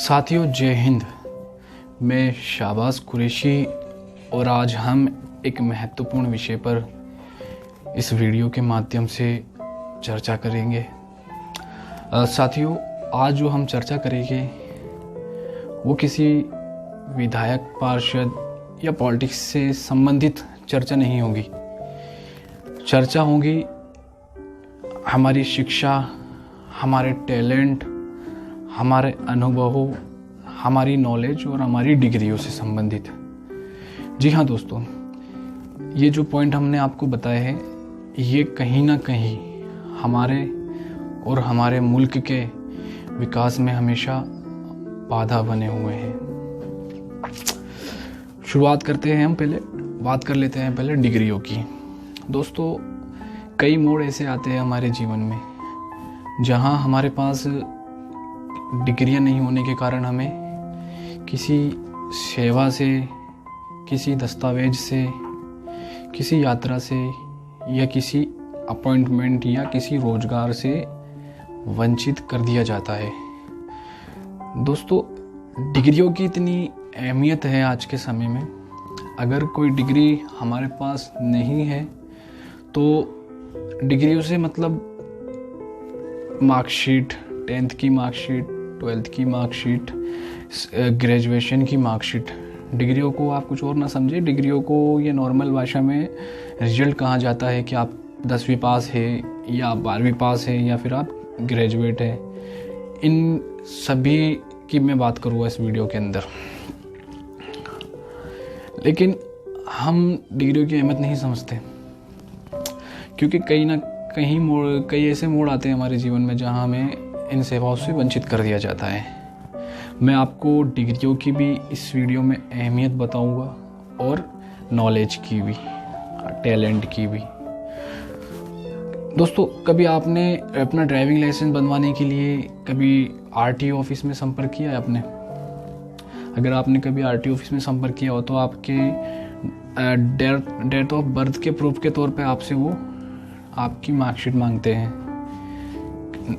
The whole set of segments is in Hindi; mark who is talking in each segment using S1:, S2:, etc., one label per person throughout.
S1: साथियों, जय हिंद। मैं शाहबाज कुरैशी और आज हम एक महत्वपूर्ण विषय पर इस वीडियो के माध्यम से चर्चा करेंगे। साथियों, आज जो हम चर्चा करेंगे वो किसी विधायक, पार्षद या पॉलिटिक्स से संबंधित चर्चा नहीं होगी। चर्चा होगी हमारी शिक्षा, हमारे टैलेंट, हमारे अनुभवों, हमारी नॉलेज और हमारी डिग्रियों से संबंधित। जी हाँ दोस्तों, ये जो पॉइंट हमने आपको बताए हैं ये कहीं ना कहीं हमारे और हमारे मुल्क के विकास में हमेशा बाधा बने हुए हैं। शुरुआत करते हैं, हम पहले बात कर लेते हैं पहले डिग्रियों की। दोस्तों, कई मोड़ ऐसे आते हैं हमारे जीवन में जहाँ हमारे पास डिग्रियां नहीं होने के कारण हमें किसी सेवा से, किसी दस्तावेज से, किसी यात्रा से या किसी अपॉइंटमेंट या किसी रोजगार से वंचित कर दिया जाता है। दोस्तों, डिग्रियों की इतनी अहमियत है आज के समय में। अगर कोई डिग्री हमारे पास नहीं है तो डिग्रियों से मतलब मार्कशीट, 10th की मार्कशीट, 12th की मार्कशीट, ग्रेजुएशन की मार्कशीट, डिग्रियों को आप कुछ और ना समझे। डिग्रियों को ये नॉर्मल भाषा में रिजल्ट कहा जाता है कि आप 10वीं पास है या 12वीं पास है या फिर आप ग्रेजुएट है। इन सभी की मैं बात करूँगा इस वीडियो के अंदर। लेकिन हम डिग्रियों की अहमियत नहीं समझते क्योंकि कई ऐसे मोड़ आते हैं हमारे जीवन में जहाँ हमें इन सेवाओं से वंचित कर दिया जाता है। मैं आपको डिग्रियों की भी इस वीडियो में अहमियत बताऊंगा और नॉलेज की भी, टैलेंट की भी। दोस्तों, कभी आपने अपना ड्राइविंग लाइसेंस बनवाने के लिए कभी आरटीओ ऑफिस में संपर्क किया है आपने? अगर आपने कभी आरटीओ ऑफिस में संपर्क किया हो तो आपके डेट ऑफ बर्थ के प्रूफ के तौर पे आपसे वो आपकी मार्कशीट मांगते हैं।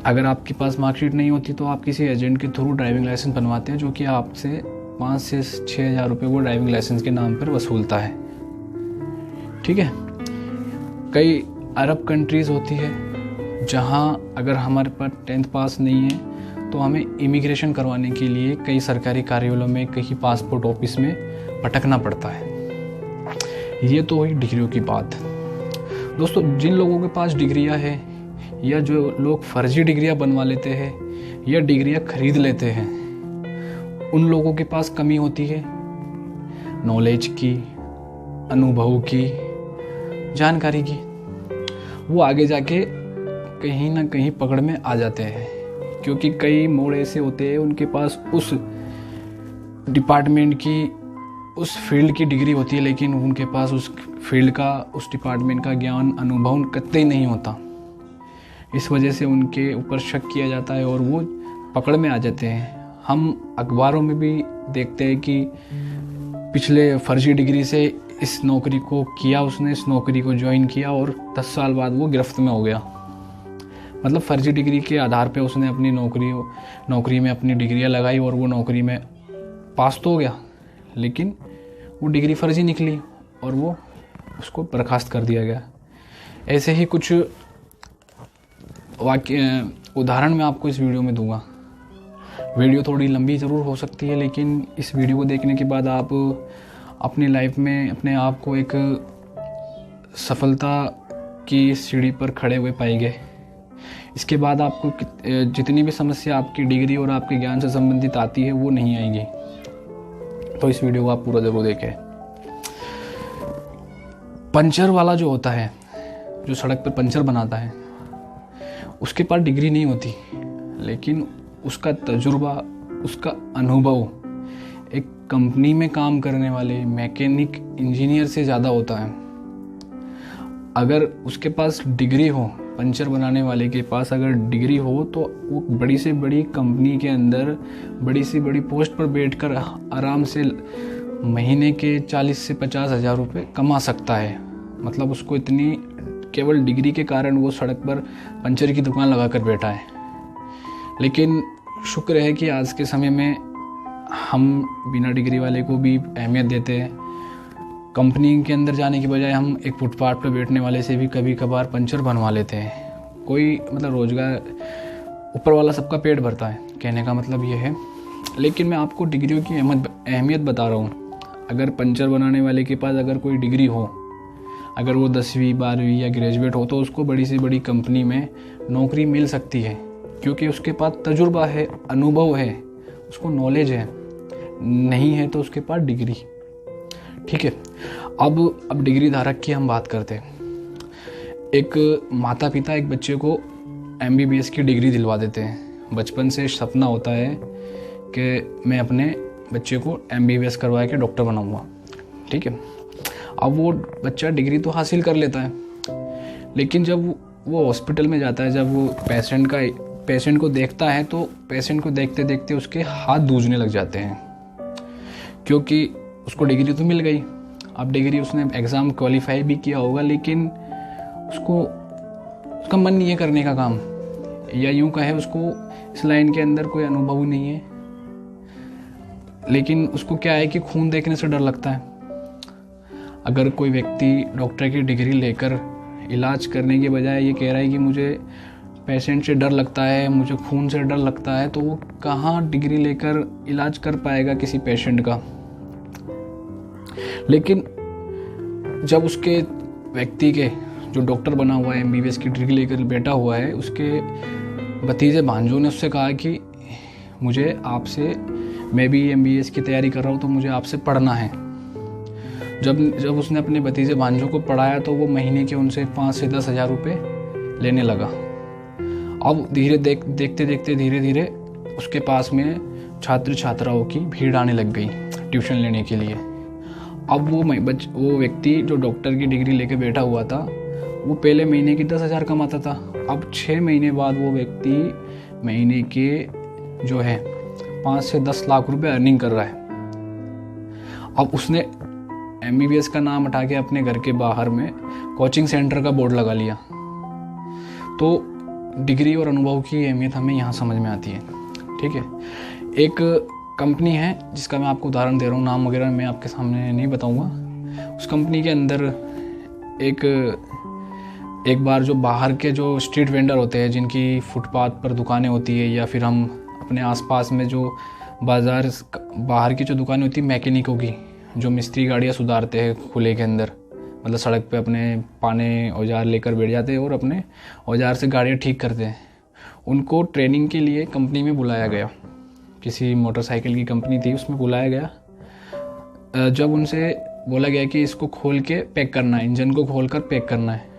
S1: अगर आपके पास मार्कशीट नहीं होती तो आप किसी एजेंट के थ्रू ड्राइविंग लाइसेंस बनवाते हैं, जो कि आपसे 5 से 6 हज़ार रुपये वो ड्राइविंग लाइसेंस के नाम पर वसूलता है। ठीक है। कई अरब कंट्रीज़ होती है जहाँ अगर हमारे पास 10th पास नहीं है तो हमें इमिग्रेशन करवाने के लिए कई सरकारी कार्यालयों में, कहीं पासपोर्ट ऑफिस में भटकना पड़ता है। ये तो हुई डिग्रियों की बात। दोस्तों, जिन लोगों के पास डिग्रियां हैं या जो लोग फर्जी डिग्रियां बनवा लेते हैं या डिग्रियां खरीद लेते हैं, उन लोगों के पास कमी होती है नॉलेज की, अनुभव की, जानकारी की। वो आगे जाके कहीं ना कहीं पकड़ में आ जाते हैं क्योंकि कई मोड़ ऐसे होते हैं उनके पास उस डिपार्टमेंट की, उस फील्ड की डिग्री होती है लेकिन उनके पास उस फील्ड का, उस डिपार्टमेंट का ज्ञान, अनुभव कतई नहीं होता। इस वजह से उनके ऊपर शक किया जाता है और वो पकड़ में आ जाते हैं। हम अखबारों में भी देखते हैं कि पिछले फर्जी डिग्री से इस नौकरी को किया, उसने इस नौकरी को ज्वाइन किया और 10 साल बाद वो गिरफ्त में हो गया। मतलब फर्जी डिग्री के आधार पे उसने अपनी नौकरी में अपनी डिग्रियां लगाई और वो नौकरी में पास तो हो गया लेकिन वो डिग्री फर्जी निकली और वो उसको बर्खास्त कर दिया गया। ऐसे ही कुछ उदाहरण मैं आपको इस वीडियो में दूंगा। वीडियो थोड़ी लंबी ज़रूर हो सकती है लेकिन इस वीडियो को देखने के बाद आप अपनी लाइफ में अपने आप को एक सफलता की सीढ़ी पर खड़े हुए पाएंगे। इसके बाद आपको जितनी भी समस्या आपकी डिग्री और आपके ज्ञान से संबंधित आती है वो नहीं आएंगी। तो इस वीडियो को आप पूरा जरूर देखें। पंचर वाला जो होता है, जो सड़क पर पंचर बनाता है, उसके पास डिग्री नहीं होती लेकिन उसका तजुर्बा, उसका अनुभव एक कंपनी में काम करने वाले मैकेनिक, इंजीनियर से ज़्यादा होता है। अगर उसके पास डिग्री हो, पंचर बनाने वाले के पास अगर डिग्री हो तो वो बड़ी से बड़ी कंपनी के अंदर बड़ी से बड़ी पोस्ट पर बैठकर आराम से महीने के 40 से 50 हज़ार रुपये कमा सकता है। मतलब उसको इतनी, केवल डिग्री के कारण वो सड़क पर पंचर की दुकान लगा कर बैठा है। लेकिन शुक्र है कि आज के समय में हम बिना डिग्री वाले को भी अहमियत देते हैं। कंपनी के अंदर जाने की बजाय हम एक फुटपाथ पर बैठने वाले से भी कभी कभार पंचर बनवा लेते हैं। कोई मतलब रोज़गार, ऊपर वाला सबका पेट भरता है, कहने का मतलब ये है। लेकिन मैं आपको डिग्रियों की अहमियत बता रहा हूँ। अगर पंचर बनाने वाले के पास अगर कोई डिग्री हो, अगर वो 10वीं 12वीं या ग्रेजुएट हो, तो उसको बड़ी से बड़ी कंपनी में नौकरी मिल सकती है, क्योंकि उसके पास तजुर्बा है, अनुभव है, उसको नॉलेज है। नहीं है तो उसके पास डिग्री। ठीक है, अब डिग्री धारक की हम बात करते हैं। एक माता पिता एक बच्चे को MBBS की डिग्री दिलवा देते हैं। बचपन से सपना होता है कि मैं अपने बच्चे को MBBS करवा के डॉक्टर बनाऊंगा। ठीक है, अब वो बच्चा डिग्री तो हासिल कर लेता है, लेकिन जब वो हॉस्पिटल में जाता है, जब वो पेशेंट को देखता है, तो पेशेंट को देखते देखते उसके हाथ दूजने लग जाते हैं, क्योंकि उसको डिग्री तो मिल गई। अब डिग्री उसने एग्ज़ाम क्वालिफाई भी किया होगा, लेकिन उसका मन नहीं है करने का काम, या यूं कहे उसको इस लाइन के अंदर कोई अनुभव नहीं है। लेकिन उसको क्या है कि खून देखने से डर लगता है। अगर कोई व्यक्ति डॉक्टर की डिग्री लेकर इलाज करने के बजाय ये कह रहा है कि मुझे पेशेंट से डर लगता है, मुझे खून से डर लगता है, तो वो कहाँ डिग्री लेकर इलाज कर पाएगा किसी पेशेंट का। लेकिन जब उसके व्यक्ति के जो डॉक्टर बना हुआ है, MBBS की डिग्री लेकर बैठा हुआ है, उसके भतीजे भांजों ने उससे कहा कि मुझे आपसे, मैं भी MBBS की तैयारी कर रहा हूँ, तो मुझे आपसे पढ़ना है। जब उसने अपने भतीजे भांजों को पढ़ाया, तो वो महीने के उनसे 5 से 10 हज़ार रुपये लेने लगा। अब देखते देखते धीरे धीरे उसके पास में छात्र छात्राओं की भीड़ आने लग गई ट्यूशन लेने के लिए। अब वो व्यक्ति जो डॉक्टर की डिग्री लेके बैठा हुआ था, वो पहले महीने की 10,000 कमाता था। अब 6 महीने बाद वो व्यक्ति महीने के जो है 5 से 10 लाख रुपए अर्निंग कर रहा है। अब उसने MBBS का नाम हटा के अपने घर के बाहर में कोचिंग सेंटर का बोर्ड लगा लिया। तो डिग्री और अनुभव की अहमियत हमें यहाँ समझ में आती है। ठीक है, एक कंपनी है जिसका मैं आपको उदाहरण दे रहा हूँ, नाम वगैरह मैं आपके सामने नहीं बताऊँगा। उस कंपनी के अंदर एक बार जो बाहर के जो स्ट्रीट वेंडर होते हैं, जिनकी फुटपाथ पर दुकानें होती है, या फिर हम अपने आसपास में जो बाहर की जो दुकानें होती है मैकेनिकों की, जो मिस्त्री गाड़ियाँ सुधारते हैं खुले के अंदर, मतलब सड़क पे अपने पाने औजार लेकर बैठ जाते हैं और अपने औजार से गाड़ियाँ ठीक करते हैं। उनको ट्रेनिंग के लिए कंपनी में बुलाया गया, किसी मोटरसाइकिल की कंपनी थी, उसमें बुलाया गया। जब उनसे बोला गया कि इसको खोल के पैक करना है, इंजन को खोल कर पैक करना है।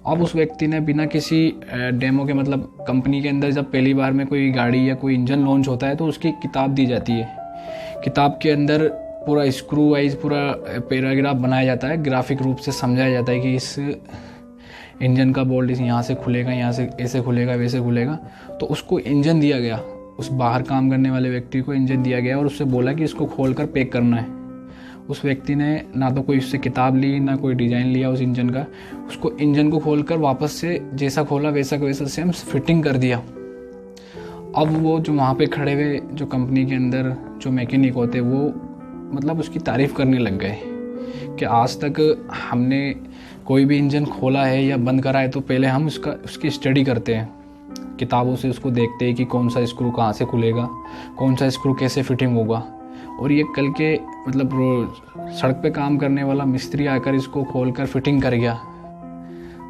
S1: अब उस व्यक्ति ने बिना किसी डेमो के, मतलब कंपनी के अंदर जब पहली बार में कोई गाड़ी या कोई इंजन लॉन्च होता है, तो उसकी किताब दी जाती है। किताब के अंदर पूरा स्क्रू वाइज पूरा पैराग्राफ बनाया जाता है, ग्राफिक रूप से समझाया जाता है कि इस इंजन का बोल्ट यहाँ से खुलेगा, यहाँ से ऐसे खुलेगा, वैसे खुलेगा। तो उसको इंजन दिया गया, उस बाहर काम करने वाले व्यक्ति को इंजन दिया गया और उससे बोला कि इसको खोलकर पैक करना है। उस व्यक्ति ने ना तो कोई उससे किताब ली, ना कोई डिज़ाइन लिया उस इंजन का। उसको इंजन को खोलकर वापस से जैसा खोला वैसा सेम फिटिंग कर दिया। अब वो जो वहाँ पे खड़े हुए जो कंपनी के अंदर जो मैकेनिक होते, वो मतलब उसकी तारीफ़ करने लग गए कि आज तक हमने कोई भी इंजन खोला है या बंद करा है तो पहले हम उसकी स्टडी करते हैं, किताबों से उसको देखते हैं कि कौन सा स्क्रू कहाँ से खुलेगा, कौन सा स्क्रू कैसे फिटिंग होगा। और ये कल के मतलब सड़क पे काम करने वाला मिस्त्री आकर इसको खोलकर फिटिंग कर गया।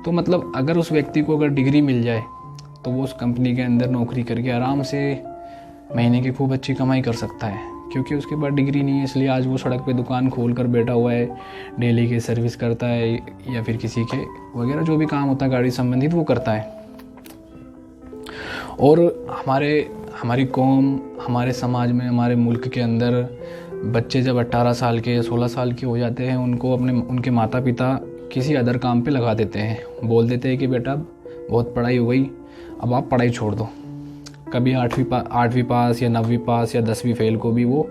S1: तो मतलब अगर उस व्यक्ति को अगर डिग्री मिल जाए तो वो उस कंपनी के अंदर नौकरी करके आराम से महीने की खूब अच्छी कमाई कर सकता है, क्योंकि उसके पास डिग्री नहीं है। इसलिए आज वो सड़क पे दुकान खोल कर बैठा हुआ है, डेली की सर्विस करता है या फिर किसी के वगैरह जो भी काम होता है गाड़ी संबंधित वो करता है। और हमारी कौम, हमारे समाज में, हमारे मुल्क के अंदर बच्चे जब 18 साल के 16 साल के हो जाते हैं, उनको उनके माता पिता किसी अदर काम पे लगा देते हैं। बोल देते हैं कि बेटा बहुत पढ़ाई हो गई, अब आप पढ़ाई छोड़ दो। कभी 8वीं पास या 9वीं पास या 10वीं फेल को भी वो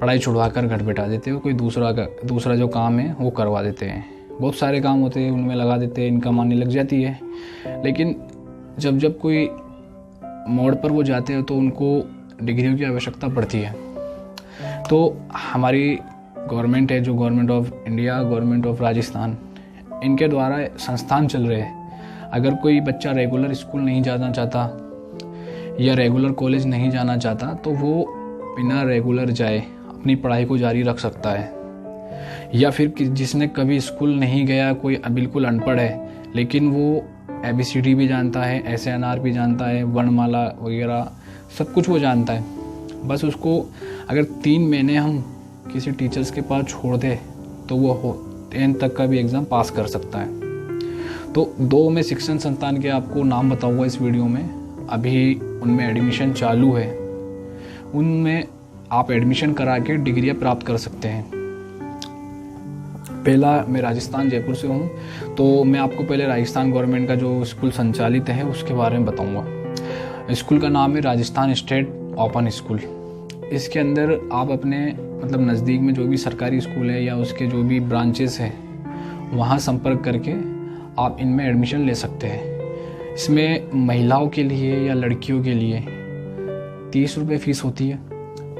S1: पढ़ाई छुड़वा कर घर बैठा देते हैं, कोई दूसरा जो काम है वो करवा देते हैं। बहुत सारे काम होते हैं उनमें लगा देते हैं, इनकम आने लग जाती है। लेकिन जब कोई मोड़ पर वो जाते हैं तो उनको डिग्रियों की आवश्यकता पड़ती है। तो हमारी गवर्नमेंट है, जो government of India, government of Rajasthan, इनके द्वारा संस्थान चल रहे हैं। अगर कोई बच्चा रेगुलर स्कूल नहीं जाना चाहता या रेगुलर कॉलेज नहीं जाना चाहता तो वो बिना रेगुलर जाए अपनी पढ़ाई को जारी रख सकता है। या फिर जिसने कभी स्कूल नहीं गया, कोई बिल्कुल अनपढ़ है लेकिन वो ABCD भी जानता है, SNR भी जानता है, वर्णमाला वगैरह सब कुछ वो जानता है, बस उसको अगर 3 महीने हम किसी टीचर्स के पास छोड़ दे तो वो 10th तक का भी एग्ज़ाम पास कर सकता है। तो 2 मैं शिक्षण संस्थान के आपको नाम बताऊंगा इस वीडियो में, अभी उनमें एडमिशन चालू है, उनमें आप एडमिशन करा के डिग्रियाँ प्राप्त कर सकते हैं। पहला, मैं राजस्थान जयपुर से हूँ, तो मैं आपको पहले राजस्थान गवर्नमेंट का जो स्कूल संचालित है उसके बारे में बताऊँगा। स्कूल का नाम है राजस्थान स्टेट ओपन स्कूल। इसके अंदर आप अपने मतलब नज़दीक में जो भी सरकारी स्कूल है या उसके जो भी ब्रांचेस हैं वहाँ संपर्क करके आप इनमें एडमिशन ले सकते हैं। इसमें महिलाओं के लिए या लड़कियों के लिए 30 रुपये फ़ीस होती है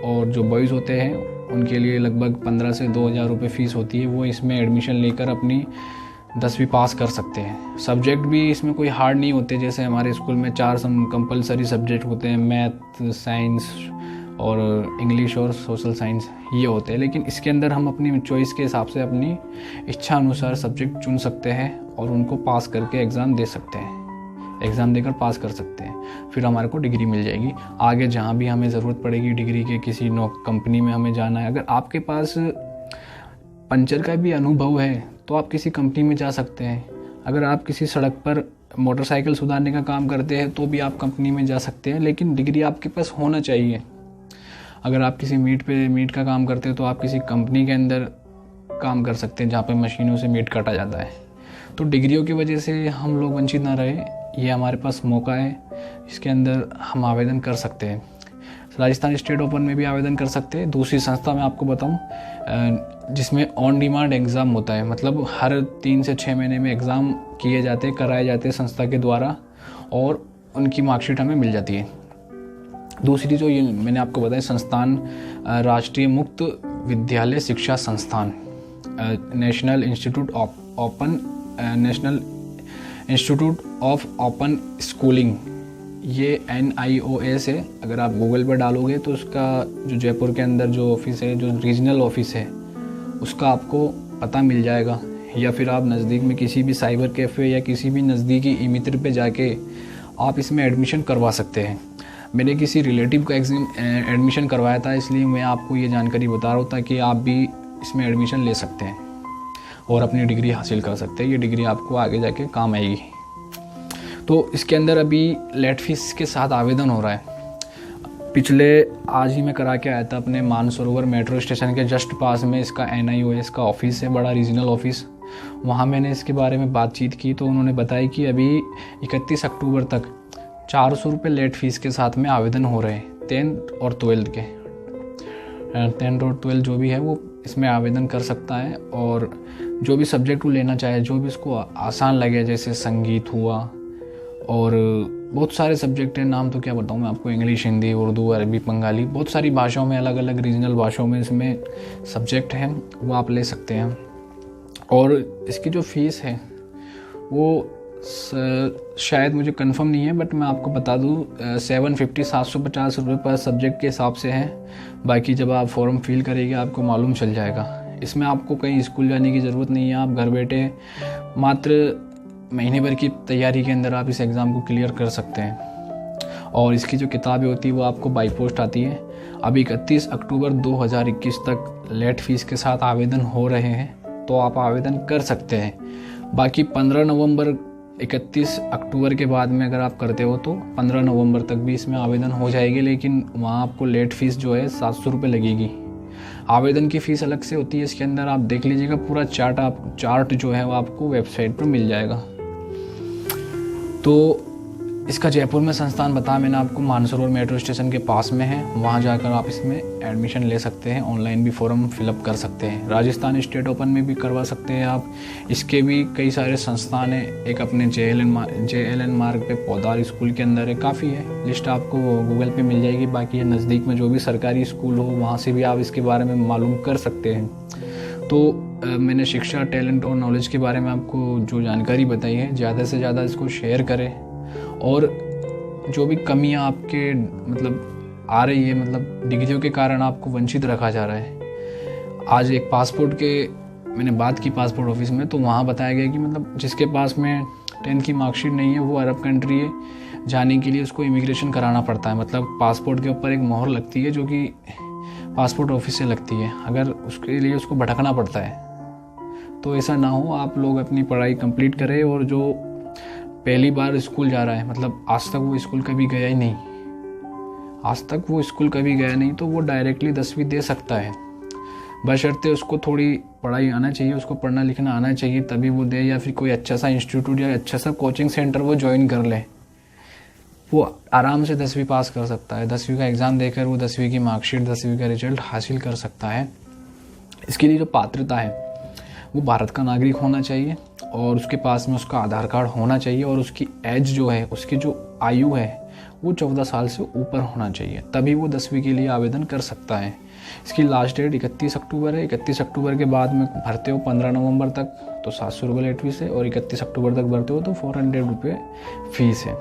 S1: और जो बॉयज़ होते हैं उनके लिए लगभग 15 से 2,000 रुपये फ़ीस होती है। वो इसमें एडमिशन लेकर अपनी 10वीं पास कर सकते हैं। सब्जेक्ट भी इसमें कोई हार्ड नहीं होते, जैसे हमारे स्कूल में 4 कंपलसरी सब्जेक्ट होते हैं, मैथ, साइंस और इंग्लिश और सोशल साइंस ये होते हैं। लेकिन इसके अंदर हम अपनी चॉइस के हिसाब से अपनी इच्छा अनुसार सब्जेक्ट चुन सकते हैं और उनको पास करके एग्ज़ाम दे सकते हैं, एग्ज़ाम देकर पास कर सकते हैं। फिर हमारे को डिग्री मिल जाएगी। आगे जहाँ भी हमें ज़रूरत पड़ेगी डिग्री के, किसी कंपनी में हमें जाना है, अगर आपके पास पंचर का भी अनुभव है तो आप किसी कंपनी में जा सकते हैं। अगर आप किसी सड़क पर मोटरसाइकिल सुधारने का काम करते हैं तो भी आप कंपनी में जा सकते हैं, लेकिन डिग्री आपके पास होना चाहिए। अगर आप किसी मीट का काम करते हैं तो आप किसी कंपनी के अंदर काम कर सकते हैं जहाँ पे मशीनों से मीट काटा जाता है। तो डिग्रियों की वजह से हम लोग वंचित ना रहे, ये हमारे पास मौका है, इसके अंदर हम आवेदन कर सकते हैं। राजस्थान स्टेट ओपन में भी आवेदन कर सकते हैं। दूसरी संस्था मैं आपको बताऊं जिसमें ऑन डिमांड एग्ज़ाम होता है, मतलब हर 3 से 6 महीने में एग्ज़ाम किए जाते हैं, कराए जाते हैं संस्था के द्वारा और उनकी मार्कशीट हमें मिल जाती है। दूसरी जो ये मैंने आपको बताया संस्थान, राष्ट्रीय मुक्त विद्यालय शिक्षा संस्थान, national institute of open schooling, ये NIOS है। अगर आप गूगल पर डालोगे तो उसका जो जयपुर के अंदर जो ऑफिस है, जो रीजनल ऑफिस है, उसका आपको पता मिल जाएगा। या फिर आप नज़दीक में किसी भी साइबर कैफ़े या किसी भी नज़दीकी ई-मित्र पे जाके आप इसमें एडमिशन करवा सकते हैं। मैंने किसी रिलेटिव का एडमिशन करवाया था, इसलिए मैं आपको ये जानकारी बता रहा हूँ ताकि आप भी इसमें एडमिशन ले सकते हैं और अपनी डिग्री हासिल कर सकते हैं। ये डिग्री आपको आगे जाके काम आएगी। तो इसके अंदर अभी लेट फीस के साथ आवेदन हो रहा है। आज ही मैं करा के आया था अपने मानसरोवर मेट्रो स्टेशन के जस्ट पास में इसका NIOS का ऑफिस है, बड़ा रीजनल ऑफिस। वहाँ मैंने इसके बारे में बातचीत की तो उन्होंने बताया कि अभी 31 अक्टूबर तक 400 रुपये लेट फीस के साथ में आवेदन हो रहे हैं 10th और 12th के। 10th और 12th जो भी है वो इसमें आवेदन कर सकता है और जो भी सब्जेक्ट वो लेना चाहे, जो भी उसको आसान लगे, जैसे संगीत हुआ और बहुत सारे सब्जेक्ट हैं, नाम तो क्या बताऊँ मैं आपको, इंग्लिश, हिंदी, उर्दू, अरबी, बंगाली, बहुत सारी भाषाओं में, अलग अलग रीजनल भाषाओं में इसमें सब्जेक्ट हैं, वो आप ले सकते हैं। और इसकी जो फ़ीस है वो शायद मुझे कंफर्म नहीं है, बट मैं आपको बता दूँ 750 रुपये पर सब्जेक्ट के हिसाब से है। बाकी जब आप फॉर्म फिल करेंगे आपको मालूम चल जाएगा। इसमें आपको कहीं स्कूल जाने की ज़रूरत नहीं है, आप घर बैठे मात्र महीने भर की तैयारी के अंदर आप इस एग्ज़ाम को क्लियर कर सकते हैं। और इसकी जो किताबें होती है वो आपको बाई पोस्ट आती है। अभी 31 अक्टूबर 2021 तक लेट फीस के साथ आवेदन हो रहे हैं, तो आप आवेदन कर सकते हैं। बाकी 15 नवंबर 31 अक्टूबर के बाद में अगर आप करते हो तो 15 नवंबर तक भी इसमें आवेदन हो जाएगी, लेकिन वहाँ आपको लेट फीस जो है 700 रुपये लगेगी। आवेदन की फ़ीस अलग से होती है। इसके अंदर आप देख लीजिएगा, पूरा चार्ट जो है वो आपको वेबसाइट पर मिल जाएगा। तो इसका जयपुर में संस्थान बताया मैंने आपको, मानसरोवर मेट्रो स्टेशन के पास में है। वहाँ जाकर आप इसमें एडमिशन ले सकते हैं, ऑनलाइन भी फॉर्म फिलअप कर सकते हैं। राजस्थान स्टेट ओपन में भी करवा सकते हैं आप। इसके भी कई सारे संस्थान हैं, एक अपने JLN मार्ग पे पौधार स्कूल के अंदर है, काफ़ी है, लिस्ट आपको गूगल पे मिल जाएगी। बाकी नज़दीक में जो भी सरकारी स्कूल हो वहाँ से भी आप इसके बारे में मालूम कर सकते हैं। तो मैंने शिक्षा, टैलेंट और नॉलेज के बारे में आपको जो जानकारी बताई है, ज़्यादा से ज़्यादा इसको शेयर करें। और जो भी कमियां आपके मतलब आ रही है, मतलब डिग्रियों के कारण आपको वंचित रखा जा रहा है। आज एक पासपोर्ट के मैंने बात की पासपोर्ट ऑफिस में, तो वहाँ बताया गया कि मतलब जिसके पास में 10th की मार्कशीट नहीं है वो अरब कंट्री है, जाने के लिए उसको इमिग्रेशन कराना पड़ता है। मतलब पासपोर्ट के ऊपर एक मोहर लगती है जो कि पासपोर्ट ऑफिस से लगती है, अगर उसके लिए उसको भटकना पड़ता है। तो ऐसा ना हो, आप लोग अपनी पढ़ाई कंप्लीट करें। और जो पहली बार स्कूल जा रहा है, मतलब आज तक वो स्कूल कभी गया ही नहीं, तो वो डायरेक्टली 10वीं दे सकता है, बशर्ते उसको थोड़ी पढ़ाई आना चाहिए, उसको पढ़ना लिखना आना चाहिए, तभी वो दे। या फिर कोई अच्छा सा इंस्टीट्यूट या अच्छा सा कोचिंग सेंटर वो ज्वाइन कर ले, वो आराम से 10वीं पास कर सकता है। 10वीं का एग्ज़ाम देकर वो 10वीं की मार्कशीट, 10वीं का रिजल्ट हासिल कर सकता है। इसके लिए जो पात्रता है वो भारत का नागरिक होना चाहिए, और उसके पास में उसका आधार कार्ड होना चाहिए, और उसकी एज जो है, उसकी जो आयु है वो 14 साल से ऊपर होना चाहिए, तभी वो 10वीं के लिए आवेदन कर सकता है। इसकी लास्ट डेट 31 अक्टूबर है। 31 अक्टूबर के बाद में भरते हो 15 नवंबर तक तो 700 रुपये लेट फीस है, और 31 अक्टूबर तक भरते हो तो 400 रुपये फीस है।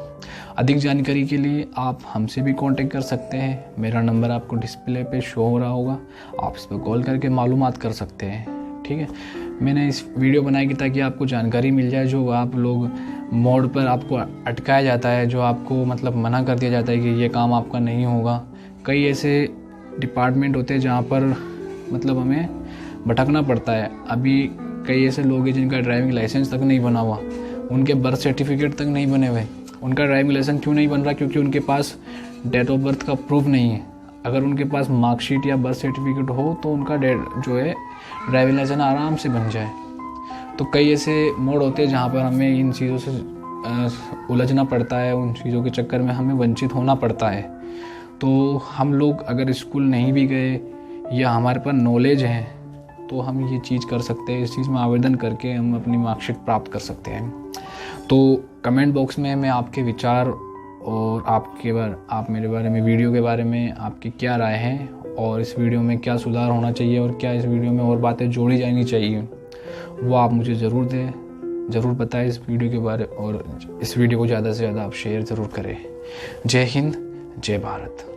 S1: अधिक जानकारी के लिए आप हमसे भी कांटेक्ट कर सकते हैं। मेरा नंबर आपको डिस्प्ले पे शो हो रहा होगा, आप इस पर कॉल करके मालूमात कर सकते हैं। ठीक है, मैंने इस वीडियो बनाई कि ताकि आपको जानकारी मिल जाए। जो आप लोग मोड़ पर आपको अटकाया जाता है, जो आपको मतलब मना कर दिया जाता है कि ये काम आपका नहीं होगा। कई ऐसे डिपार्टमेंट होते हैं जहाँ पर मतलब हमें भटकना पड़ता है। अभी कई ऐसे लोग हैं जिनका ड्राइविंग लाइसेंस तक नहीं बना हुआ, उनके बर्थ सर्टिफिकेट तक नहीं बने हुए। उनका ड्राइविंग लाइसेंस क्यों नहीं बन रहा? क्योंकि उनके पास डेट ऑफ बर्थ का प्रूफ नहीं है। अगर उनके पास मार्कशीट या बर्थ सर्टिफिकेट हो तो उनका जो है ड्राइविंग लाइसेंस आराम से बन जाए। तो कई ऐसे मोड़ होते हैं जहाँ पर हमें इन चीज़ों से उलझना पड़ता है, उन चीज़ों के चक्कर में हमें वंचित होना पड़ता है। तो हम लोग अगर स्कूल नहीं भी गए या हमारे पास नॉलेज है तो हम ये चीज़ कर सकते हैं। इस चीज़ में आवेदन करके हम अपनी मार्कशीट प्राप्त कर सकते हैं। तो कमेंट बॉक्स में मैं आपके विचार और आप मेरे बारे में, वीडियो के बारे में आपकी क्या राय है, और इस वीडियो में क्या सुधार होना चाहिए, और क्या इस वीडियो में और बातें जोड़ी जानी चाहिए, वो आप मुझे ज़रूर बताएं इस वीडियो के बारे। और इस वीडियो को ज़्यादा से ज़्यादा आप शेयर ज़रूर करें। जय हिंद, जय भारत।